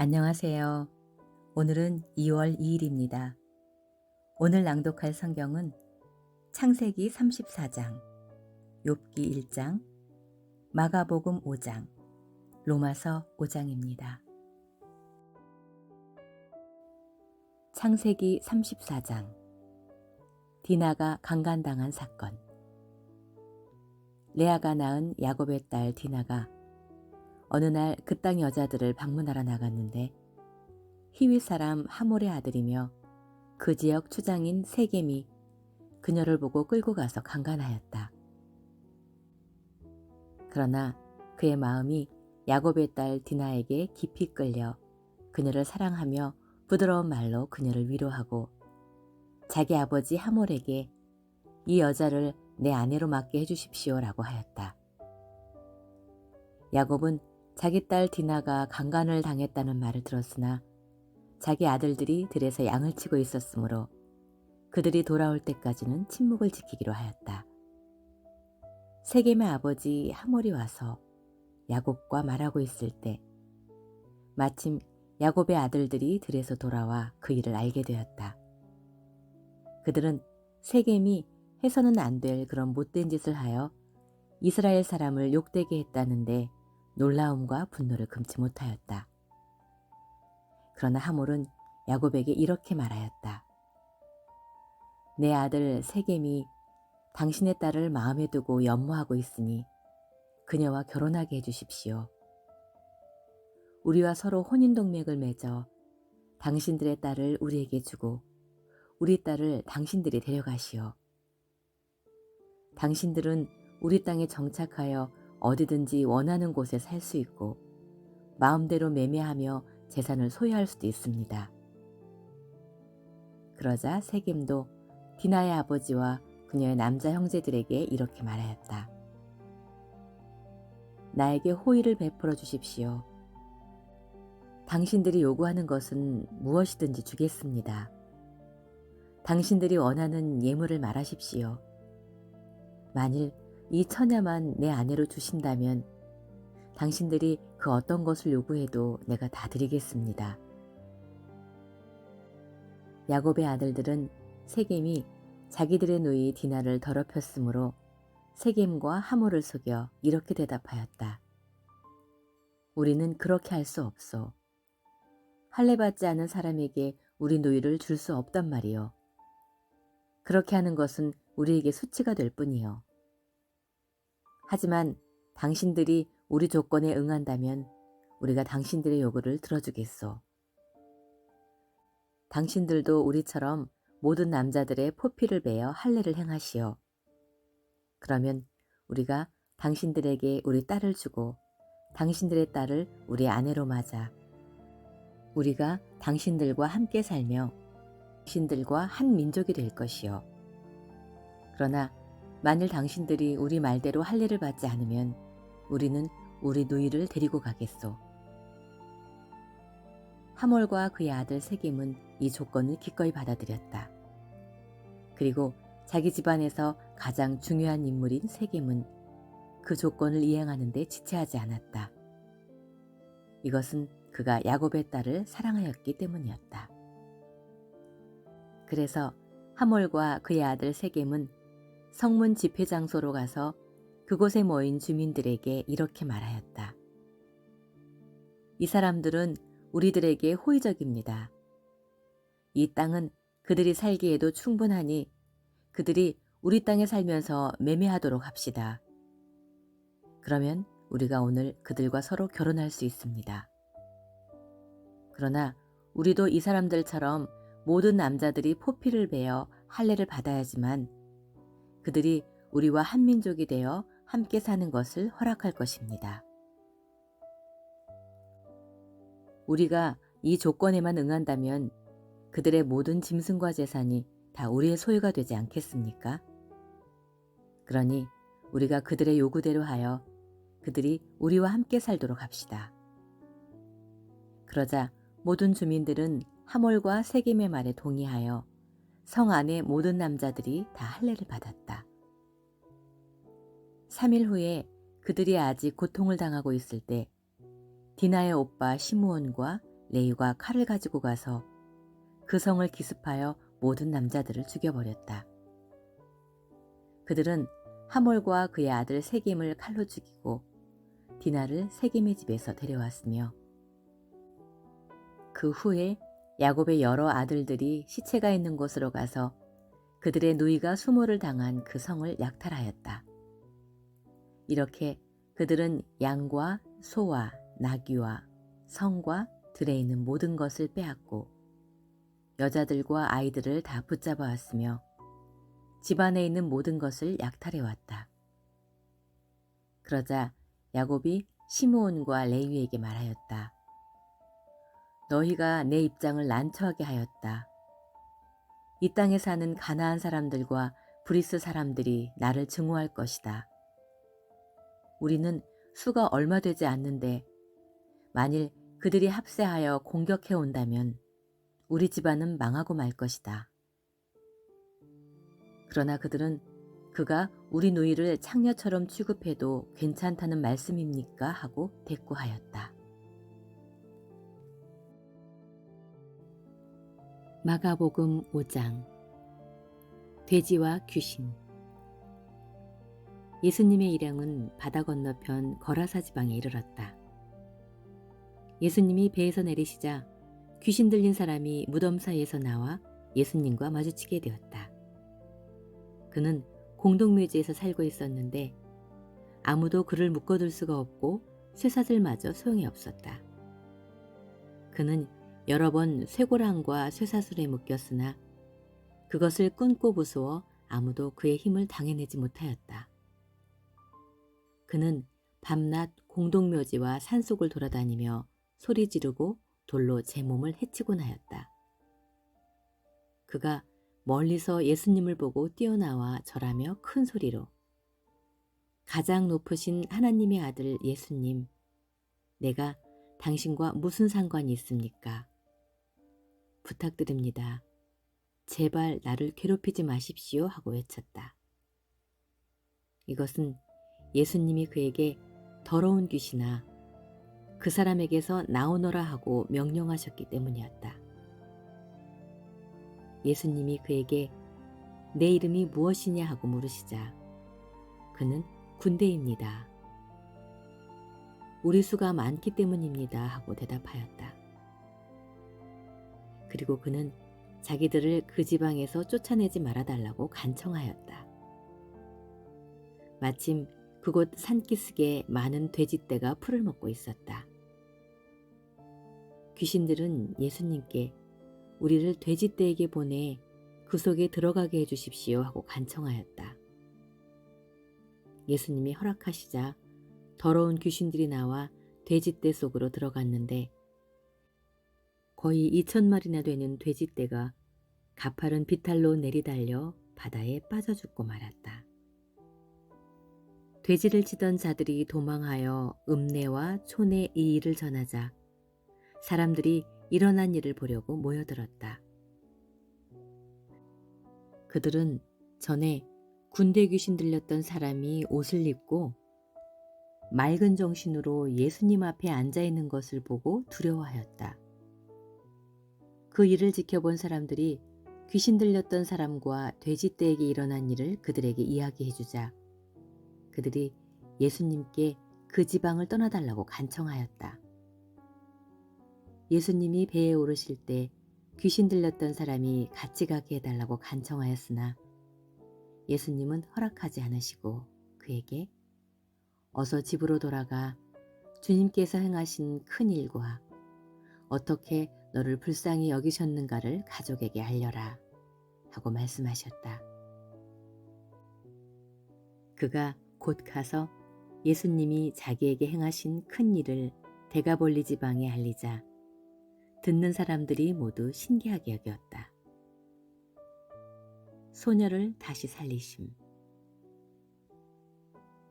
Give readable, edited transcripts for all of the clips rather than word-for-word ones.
안녕하세요. 오늘은 2월 2일입니다. 오늘 낭독할 성경은 창세기 34장, 욥기 1장, 마가복음 5장, 로마서 5장입니다. 창세기 34장, 디나가 강간당한 사건. 레아가 낳은 야곱의 딸 디나가 어느 날 그 땅 여자들을 방문하러 나갔는데 히윗 사람 하몰의 아들이며 그 지역 추장인 세겜이 그녀를 보고 끌고 가서 강간하였다. 그러나 그의 마음이 야곱의 딸 디나에게 깊이 끌려 그녀를 사랑하며 부드러운 말로 그녀를 위로하고 자기 아버지 하몰에게 이 여자를 내 아내로 맡게 해주십시오라고 하였다. 야곱은 자기 딸 디나가 강간을 당했다는 말을 들었으나 자기 아들들이 들에서 양을 치고 있었으므로 그들이 돌아올 때까지는 침묵을 지키기로 하였다. 세겜의 아버지 하몰이 와서 야곱과 말하고 있을 때 마침 야곱의 아들들이 들에서 돌아와 그 일을 알게 되었다. 그들은 세겜이 해서는 안 될 그런 못된 짓을 하여 이스라엘 사람을 욕되게 했다는데 놀라움과 분노를 금치 못하였다. 그러나 하몰은 야곱에게 이렇게 말하였다. 내 아들 세겜이 당신의 딸을 마음에 두고 연모하고 있으니 그녀와 결혼하게 해주십시오. 우리와 서로 혼인동맹을 맺어 당신들의 딸을 우리에게 주고 우리 딸을 당신들이 데려가시오. 당신들은 우리 땅에 정착하여 어디든지 원하는 곳에 살 수 있고 마음대로 매매하며 재산을 소유할 수도 있습니다. 그러자 세겜도 디나의 아버지와 그녀의 남자 형제들에게 이렇게 말하였다. 나에게 호의를 베풀어 주십시오. 당신들이 요구하는 것은 무엇이든지 주겠습니다. 당신들이 원하는 예물을 말하십시오. 만일 이 처녀만 내 아내로 주신다면 당신들이 그 어떤 것을 요구해도 내가 다 드리겠습니다. 야곱의 아들들은 세겜이 자기들의 누이 디나를 더럽혔으므로 세겜과 하몰을 속여 이렇게 대답하였다. 우리는 그렇게 할 수 없소. 할례받지 않은 사람에게 우리 누이를 줄 수 없단 말이요. 그렇게 하는 것은 우리에게 수치가 될 뿐이요. 하지만 당신들이 우리 조건에 응한다면 우리가 당신들의 요구를 들어주겠소. 당신들도 우리처럼 모든 남자들의 포피를 베어 할례를 행하시오. 그러면 우리가 당신들에게 우리 딸을 주고 당신들의 딸을 우리 아내로 맞아 우리가 당신들과 함께 살며 당신들과 한 민족이 될 것이요. 그러나 만일 당신들이 우리 말대로 할례를 받지 않으면 우리는 우리 누이를 데리고 가겠소. 하몰과 그의 아들 세겜은 이 조건을 기꺼이 받아들였다. 그리고 자기 집안에서 가장 중요한 인물인 세겜은 그 조건을 이행하는 데 지체하지 않았다. 이것은 그가 야곱의 딸을 사랑하였기 때문이었다. 그래서 하몰과 그의 아들 세겜은 성문 집회 장소로 가서 그곳에 모인 주민들에게 이렇게 말하였다. 이 사람들은 우리들에게 호의적입니다. 이 땅은 그들이 살기에도 충분하니 그들이 우리 땅에 살면서 매매하도록 합시다. 그러면 우리가 오늘 그들과 서로 결혼할 수 있습니다. 그러나 우리도 이 사람들처럼 모든 남자들이 포피를 베어 할례를 받아야지만 그들이 우리와 한 민족이 되어 함께 사는 것을 허락할 것입니다. 우리가 이 조건에만 응한다면 그들의 모든 짐승과 재산이 다 우리의 소유가 되지 않겠습니까? 그러니 우리가 그들의 요구대로 하여 그들이 우리와 함께 살도록 합시다. 그러자 모든 주민들은 하몰과 세겜의 말에 동의하여 성 안의 모든 남자들이 다 할례를 받았다. 3일 후에 그들이 아직 고통을 당하고 있을 때 디나의 오빠 시므온과 레위가 칼을 가지고 가서 그 성을 기습하여 모든 남자들을 죽여버렸다. 그들은 하몰과 그의 아들 세김을 칼로 죽이고 디나를 세김의 집에서 데려왔으며 그 후에 야곱의 여러 아들들이 시체가 있는 곳으로 가서 그들의 누이가 수모를 당한 그 성을 약탈하였다. 이렇게 그들은 양과 소와 나귀와 성과 들에 있는 모든 것을 빼앗고 여자들과 아이들을 다 붙잡아 왔으며 집안에 있는 모든 것을 약탈해 왔다. 그러자 야곱이 시므온과 레위에게 말하였다. 너희가 내 입장을 난처하게 하였다. 이 땅에 사는 가나안 사람들과 브리스 사람들이 나를 증오할 것이다. 우리는 수가 얼마 되지 않는데 만일 그들이 합세하여 공격해 온다면 우리 집안은 망하고 말 것이다. 그러나 그들은 그가 우리 누이를 창녀처럼 취급해도 괜찮다는 말씀입니까? 하고 대꾸하였다. 마가복음 5장. 돼지와 귀신. 예수님의 일행은 바다 건너편 거라사 지방에 이르렀다. 예수님이 배에서 내리시자 귀신 들린 사람이 무덤 사이에서 나와 예수님과 마주치게 되었다. 그는 공동묘지에서 살고 있었는데 아무도 그를 묶어둘 수가 없고 쇠사슬마저 소용이 없었다. 그는 여러 번 쇠고랑과 쇠사슬에 묶였으나 그것을 끊고 부수어 아무도 그의 힘을 당해내지 못하였다. 그는 밤낮 공동묘지와 산속을 돌아다니며 소리 지르고 돌로 제 몸을 해치곤 하였다. 그가 멀리서 예수님을 보고 뛰어나와 절하며 큰 소리로 가장 높으신 하나님의 아들 예수님, 내가 당신과 무슨 상관이 있습니까? 부탁드립니다. 제발 나를 괴롭히지 마십시오 하고 외쳤다. 이것은 예수님이 그에게 더러운 귀신아, 그 사람에게서 나오너라 하고 명령하셨기 때문이었다. 예수님이 그에게 내 이름이 무엇이냐 하고 물으시자 그는 군대입니다. 우리 수가 많기 때문입니다 하고 대답하였다. 그리고 그는 자기들을 그 지방에서 쫓아내지 말아달라고 간청하였다. 마침 그곳 산기슭에 많은 돼지떼가 풀을 먹고 있었다. 귀신들은 예수님께 우리를 돼지떼에게 보내 그 속에 들어가게 해주십시오 하고 간청하였다. 예수님이 허락하시자 더러운 귀신들이 나와 돼지떼 속으로 들어갔는데 거의 2,000마리나 되는 돼지떼가 가파른 비탈로 내리달려 바다에 빠져 죽고 말았다. 돼지를 치던 자들이 도망하여 읍내와 촌에 이 일을 전하자 사람들이 일어난 일을 보려고 모여들었다. 그들은 전에 군대 귀신 들렸던 사람이 옷을 입고 맑은 정신으로 예수님 앞에 앉아 있는 것을 보고 두려워하였다. 그 일을 지켜본 사람들이 귀신 들렸던 사람과 돼지떼에게 일어난 일을 그들에게 이야기해주자 그들이 예수님께 그 지방을 떠나달라고 간청하였다. 예수님이 배에 오르실 때 귀신 들렸던 사람이 같이 가게 해달라고 간청하였으나 예수님은 허락하지 않으시고 그에게 어서 집으로 돌아가 주님께서 행하신 큰 일과 어떻게 너를 불쌍히 여기셨는가를 가족에게 알려라 하고 말씀하셨다. 그가 곧 가서 예수님이 자기에게 행하신 큰 일을 데가볼리 지방에 알리자 듣는 사람들이 모두 신기하게 여겼다. 소녀를 다시 살리심.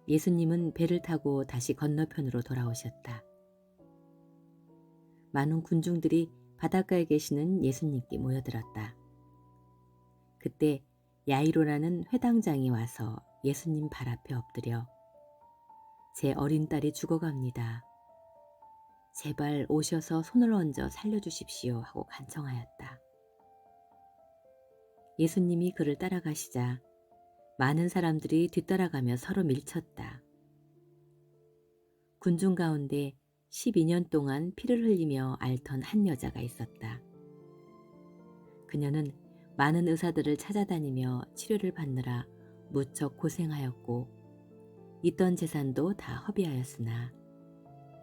예수님은 배를 타고 다시 건너편으로 돌아오셨다. 많은 군중들이 바닷가에 계시는 예수님께 모여들었다. 그때 야이로라는 회당장이 와서 예수님 발 앞에 엎드려 제 어린 딸이 죽어갑니다. 제발 오셔서 손을 얹어 살려주십시오 하고 간청하였다. 예수님이 그를 따라가시자 많은 사람들이 뒤따라가며 서로 밀쳤다. 군중 가운데 12년 동안 피를 흘리며 앓던 한 여자가 있었다. 그녀는 많은 의사들을 찾아다니며 치료를 받느라 무척 고생하였고 있던 재산도 다 허비하였으나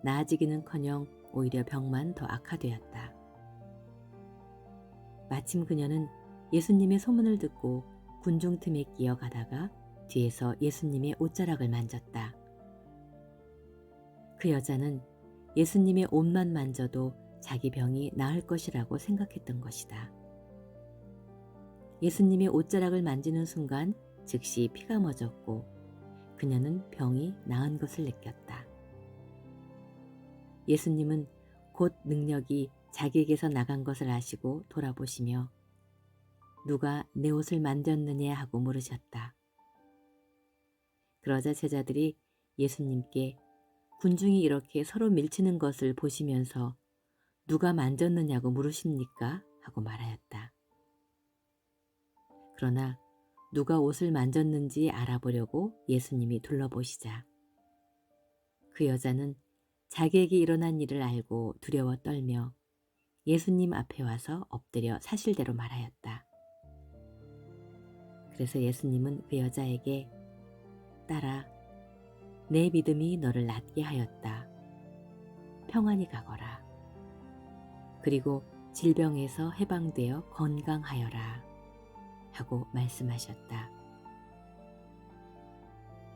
나아지기는커녕 오히려 병만 더 악화되었다. 마침 그녀는 예수님의 소문을 듣고 군중 틈에 끼어가다가 뒤에서 예수님의 옷자락을 만졌다. 그 여자는 예수님의 옷만 만져도 자기 병이 나을 것이라고 생각했던 것이다. 예수님의 옷자락을 만지는 순간 즉시 피가 멎었고 그녀는 병이 나은 것을 느꼈다. 예수님은 곧 능력이 자기에게서 나간 것을 아시고 돌아보시며 누가 내 옷을 만졌느냐 하고 물으셨다. 그러자 제자들이 예수님께 군중이 이렇게 서로 밀치는 것을 보시면서 누가 만졌느냐고 물으십니까? 하고 말하였다. 그러나 누가 옷을 만졌는지 알아보려고 예수님이 둘러보시자 그 여자는 자기에게 일어난 일을 알고 두려워 떨며 예수님 앞에 와서 엎드려 사실대로 말하였다. 그래서 예수님은 그 여자에게 딸아, 내 믿음이 너를 낫게 하였다. 평안히 가거라. 그리고 질병에서 해방되어 건강하여라. 하고 말씀하셨다.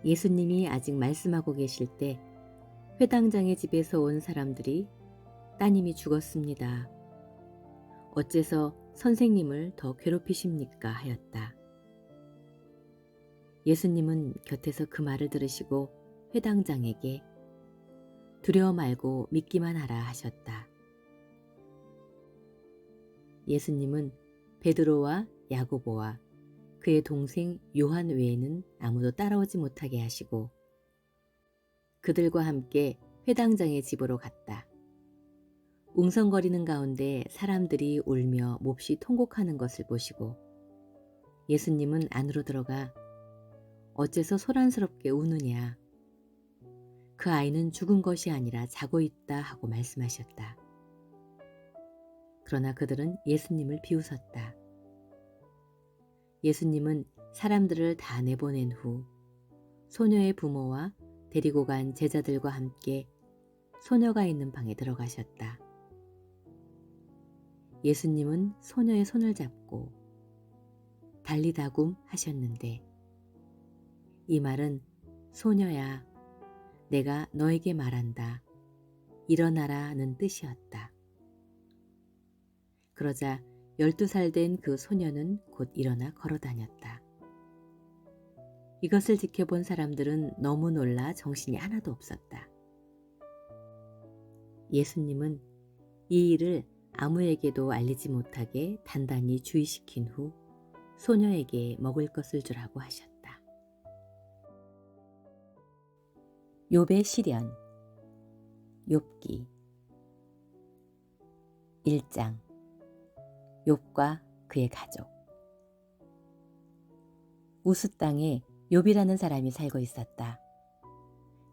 예수님이 아직 말씀하고 계실 때 회당장의 집에서 온 사람들이 따님이 죽었습니다. 어째서 선생님을 더 괴롭히십니까? 하였다. 예수님은 곁에서 그 말을 들으시고 회당장에게 두려워 말고 믿기만 하라 하셨다. 예수님은 베드로와 야고보와 그의 동생 요한 외에는 아무도 따라오지 못하게 하시고 그들과 함께 회당장의 집으로 갔다. 웅성거리는 가운데 사람들이 울며 몹시 통곡하는 것을 보시고 예수님은 안으로 들어가 어째서 소란스럽게 우느냐. 그 아이는 죽은 것이 아니라 자고 있다 하고 말씀하셨다. 그러나 그들은 예수님을 비웃었다. 예수님은 사람들을 다 내보낸 후 소녀의 부모와 데리고 간 제자들과 함께 소녀가 있는 방에 들어가셨다. 예수님은 소녀의 손을 잡고 달리다굼 하셨는데 이 말은 소녀야, 내가 너에게 말한다. 일어나라는 뜻이었다. 그러자 12살 된 그 소녀는 곧 일어나 걸어다녔다. 이것을 지켜본 사람들은 너무 놀라 정신이 하나도 없었다. 예수님은 이 일을 아무에게도 알리지 못하게 단단히 주의시킨 후 소녀에게 먹을 것을 주라고 하셨다. 욥의 시련 욥기 1장 욥과 그의 가족. 우스 땅에 욥이라는 사람이 살고 있었다.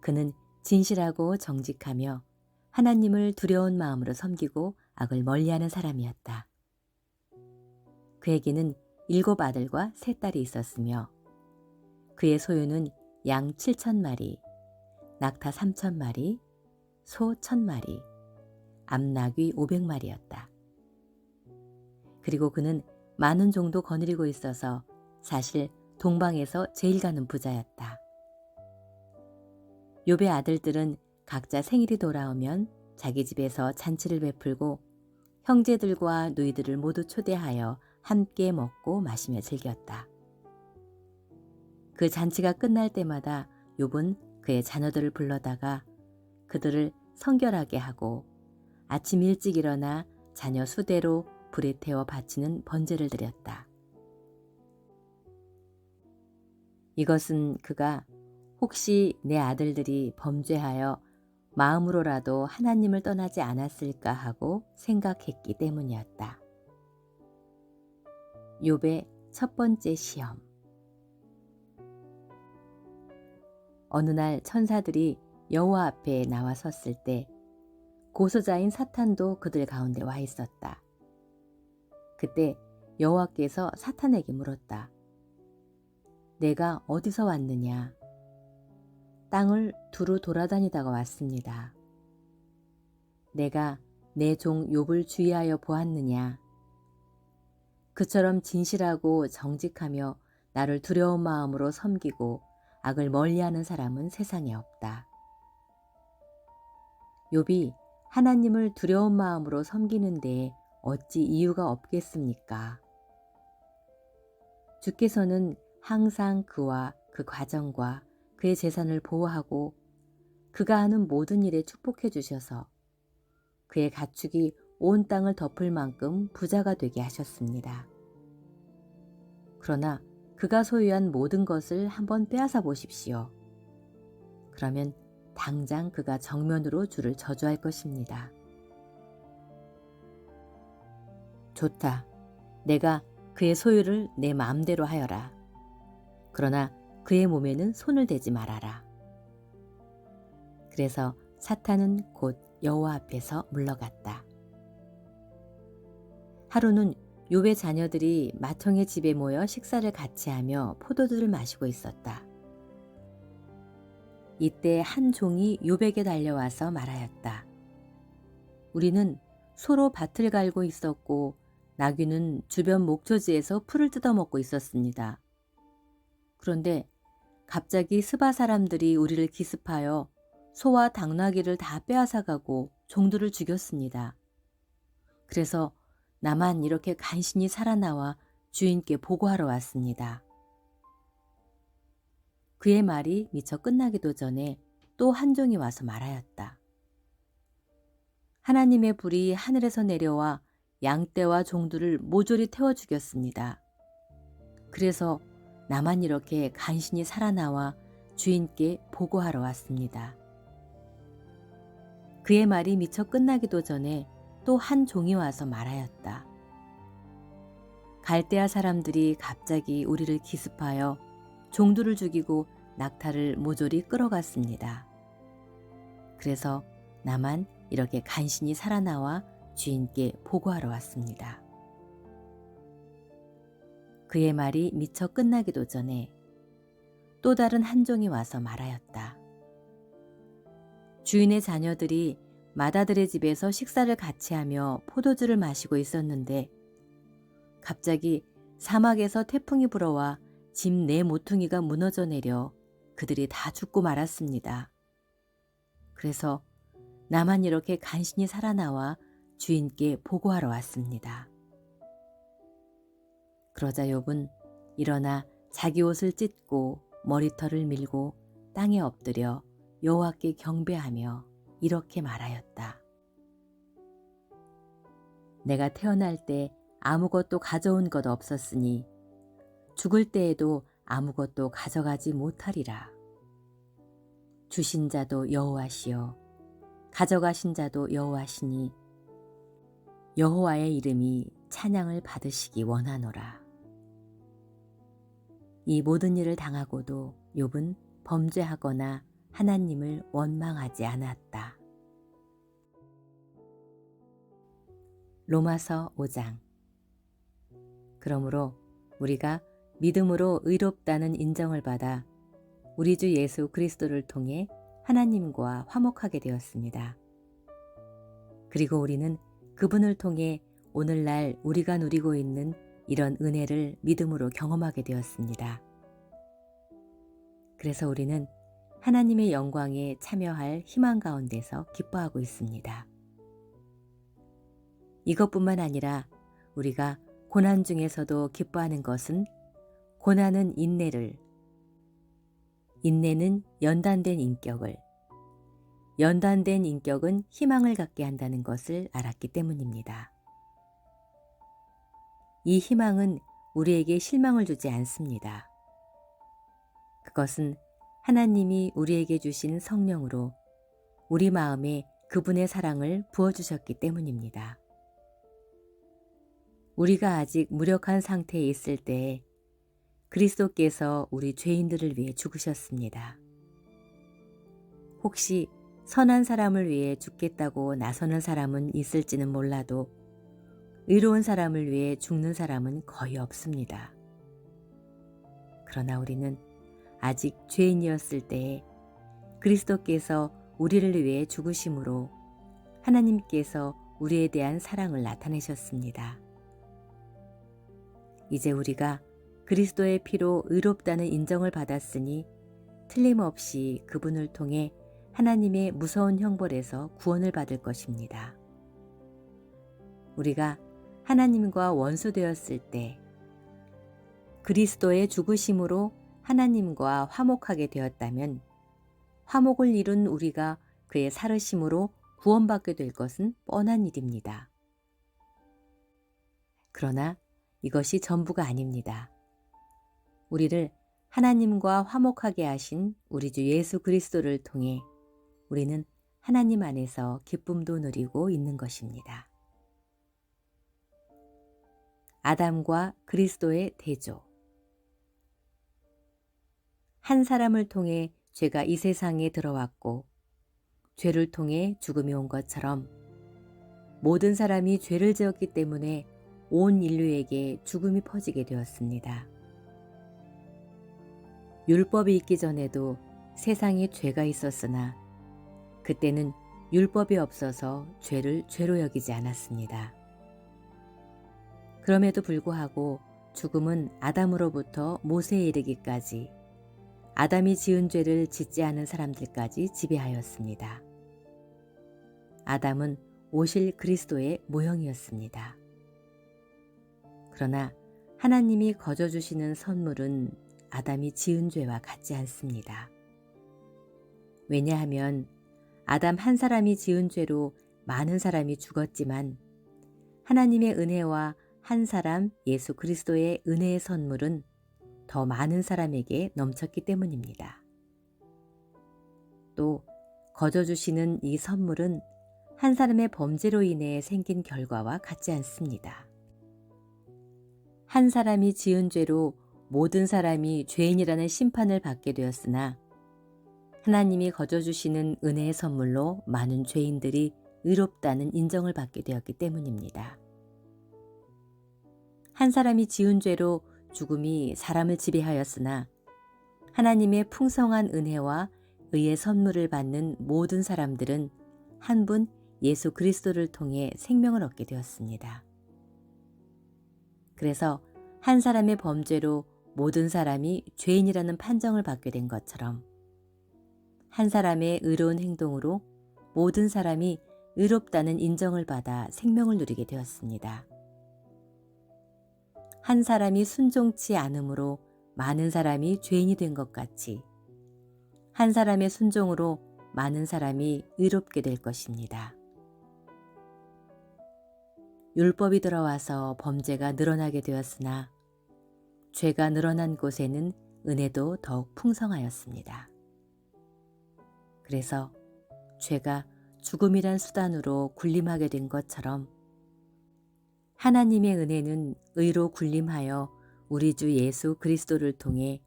그는 진실하고 정직하며 하나님을 두려운 마음으로 섬기고 악을 멀리하는 사람이었다. 그에게는 7 아들과 3 딸이 있었으며 그의 소유는 양 7,000마리, 낙타 3,000마리, 소 1,000마리, 암나귀 500마리였다. 그리고 그는 많은 종도 거느리고 있어서 사실 동방에서 제일 가는 부자였다. 욥의 아들들은 각자 생일이 돌아오면 자기 집에서 잔치를 베풀고 형제들과 누이들을 모두 초대하여 함께 먹고 마시며 즐겼다. 그 잔치가 끝날 때마다 욥은 그의 자녀들을 불러다가 그들을 성결하게 하고 아침 일찍 일어나 자녀 수대로 불에 태워 바치는 번제를 드렸다. 이것은 그가 혹시 내 아들들이 범죄하여 마음으로라도 하나님을 떠나지 않았을까 하고 생각했기 때문이었다. 욥의 첫 번째 시험. 어느 날 천사들이 여호와 앞에 나와 섰을 때 고소자인 사탄도 그들 가운데 와 있었다. 그때 여호와께서 사탄에게 물었다. 내가 어디서 왔느냐? 땅을 두루 돌아다니다가 왔습니다. 내가 내 종 욥을 주의하여 보았느냐? 그처럼 진실하고 정직하며 나를 두려운 마음으로 섬기고 악을 멀리하는 사람은 세상에 없다. 욥이 하나님을 두려운 마음으로 섬기는 데에 어찌 이유가 없겠습니까? 주께서는 항상 그와 그 가정과 그의 재산을 보호하고 그가 하는 모든 일에 축복해 주셔서 그의 가축이 온 땅을 덮을 만큼 부자가 되게 하셨습니다. 그러나 그가 소유한 모든 것을 한번 빼앗아 보십시오. 그러면 당장 그가 정면으로 주를 저주할 것입니다. 좋다. 내가 그의 소유를 내 마음대로 하여라. 그러나 그의 몸에는 손을 대지 말아라. 그래서 사탄은 곧 여호와 앞에서 물러갔다. 하루는 욥의 자녀들이 맏형의 집에 모여 식사를 같이 하며 포도주를 마시고 있었다. 이때 한 종이 욥에게 달려와서 말하였다. 우리는 소로 밭을 갈고 있었고 나귀는 주변 목초지에서 풀을 뜯어먹고 있었습니다. 그런데 갑자기 스바 사람들이 우리를 기습하여 소와 당나귀를 다 빼앗아가고 종들을 죽였습니다. 그래서 나만 이렇게 간신히 살아나와 주인께 보고하러 왔습니다. 그의 말이 미처 끝나기도 전에 또 한 종이 와서 말하였다. 하나님의 불이 하늘에서 내려와 양떼와 종들을 모조리 태워 죽였습니다. 그래서 나만 이렇게 간신히 살아나와 주인께 보고하러 왔습니다. 그의 말이 미처 끝나기도 전에 또 한 종이 와서 말하였다. 갈대아 사람들이 갑자기 우리를 기습하여 종들을 죽이고 낙타를 모조리 끌어갔습니다. 그래서 나만 이렇게 간신히 살아나와 주인께 보고하러 왔습니다. 그의 말이 미처 끝나기도 전에 또 다른 한 종이 와서 말하였다. 주인의 자녀들이 맏아들의 집에서 식사를 같이 하며 포도주를 마시고 있었는데 갑자기 사막에서 태풍이 불어와 집 네 모퉁이가 무너져 내려 그들이 다 죽고 말았습니다. 그래서 나만 이렇게 간신히 살아나와 주인께 보고하러 왔습니다. 그러자 욥은 일어나 자기 옷을 찢고 머리털을 밀고 땅에 엎드려 여호와께 경배하며 이렇게 말하였다. 내가 태어날 때 아무것도 가져온 것 없었으니 죽을 때에도 아무것도 가져가지 못하리라. 주신 자도 여호와시요 가져가신 자도 여호와시니 여호와의 이름이 찬양을 받으시기 원하노라. 이 모든 일을 당하고도 욥은 범죄하거나 하나님을 원망하지 않았다. 로마서 5장. 그러므로 우리가 믿음으로 의롭다는 인정을 받아 우리 주 예수 그리스도를 통해 하나님과 화목하게 되었습니다. 그리고 우리는 그분을 통해 오늘날 우리가 누리고 있는 이런 은혜를 믿음으로 경험하게 되었습니다. 그래서 우리는 하나님의 영광에 참여할 희망 가운데서 기뻐하고 있습니다. 이것뿐만 아니라 우리가 고난 중에서도 기뻐하는 것은 고난은 인내를, 인내는 연단된 인격을, 연단된 인격은 희망을 갖게 한다는 것을 알았기 때문입니다. 이 희망은 우리에게 실망을 주지 않습니다. 그것은 하나님이 우리에게 주신 성령으로 우리 마음에 그분의 사랑을 부어주셨기 때문입니다. 우리가 아직 무력한 상태에 있을 때에 그리스도께서 우리 죄인들을 위해 죽으셨습니다. 혹시 선한 사람을 위해 죽겠다고 나서는 사람은 있을지는 몰라도 의로운 사람을 위해 죽는 사람은 거의 없습니다. 그러나 우리는 아직 죄인이었을 때에 그리스도께서 우리를 위해 죽으심으로 하나님께서 우리에 대한 사랑을 나타내셨습니다. 이제 우리가 그리스도의 피로 의롭다는 인정을 받았으니 틀림없이 그분을 통해 하나님의 무서운 형벌에서 구원을 받을 것입니다. 우리가 하나님과 원수되었을 때 그리스도의 죽으심으로 하나님과 화목하게 되었다면 화목을 이룬 우리가 그의 살으심으로 구원받게 될 것은 뻔한 일입니다. 그러나 이것이 전부가 아닙니다. 우리를 하나님과 화목하게 하신 우리 주 예수 그리스도를 통해 우리는 하나님 안에서 기쁨도 누리고 있는 것입니다. 아담과 그리스도의 대조. 한 사람을 통해 죄가 이 세상에 들어왔고 죄를 통해 죽음이 온 것처럼 모든 사람이 죄를 지었기 때문에 온 인류에게 죽음이 퍼지게 되었습니다. 율법이 있기 전에도 세상에 죄가 있었으나 그때는 율법이 없어서 죄를 죄로 여기지 않았습니다. 그럼에도 불구하고 죽음은 아담으로부터 모세에 이르기까지 아담이 지은 죄를 짓지 않은 사람들까지 지배하였습니다. 아담은 오실 그리스도의 모형이었습니다. 그러나 하나님이 거저 주시는 선물은 아담이 지은 죄와 같지 않습니다. 왜냐하면 아담 한 사람이 지은 죄로 많은 사람이 죽었지만 하나님의 은혜와 한 사람 예수 그리스도의 은혜의 선물은 더 많은 사람에게 넘쳤기 때문입니다. 또 거저 주시는 이 선물은 한 사람의 범죄로 인해 생긴 결과와 같지 않습니다. 한 사람이 지은 죄로 모든 사람이 죄인이라는 심판을 받게 되었으나 하나님이 거저 주시는 은혜의 선물로 많은 죄인들이 의롭다는 인정을 받게 되었기 때문입니다. 한 사람이 지은 죄로 죽음이 사람을 지배하였으나 하나님의 풍성한 은혜와 의의 선물을 받는 모든 사람들은 한 분 예수 그리스도를 통해 생명을 얻게 되었습니다. 그래서 한 사람의 범죄로 모든 사람이 죄인이라는 판정을 받게 된 것처럼 한 사람의 의로운 행동으로 모든 사람이 의롭다는 인정을 받아 생명을 누리게 되었습니다. 한 사람이 순종치 않음으로 많은 사람이 죄인이 된 것 같이 한 사람의 순종으로 많은 사람이 의롭게 될 것입니다. 율법이 들어와서 범죄가 늘어나게 되었으나 죄가 늘어난 곳에는 은혜도 더욱 풍성하였습니다. 그래서 죄가 죽음이란 수단으로 군림하게 된 것처럼 하나님의 은혜는 의로 군림하여 우리 주 예수 그리스도를 통해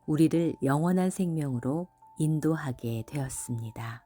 우리를 영원한 생명으로 인도하게 되었습니다.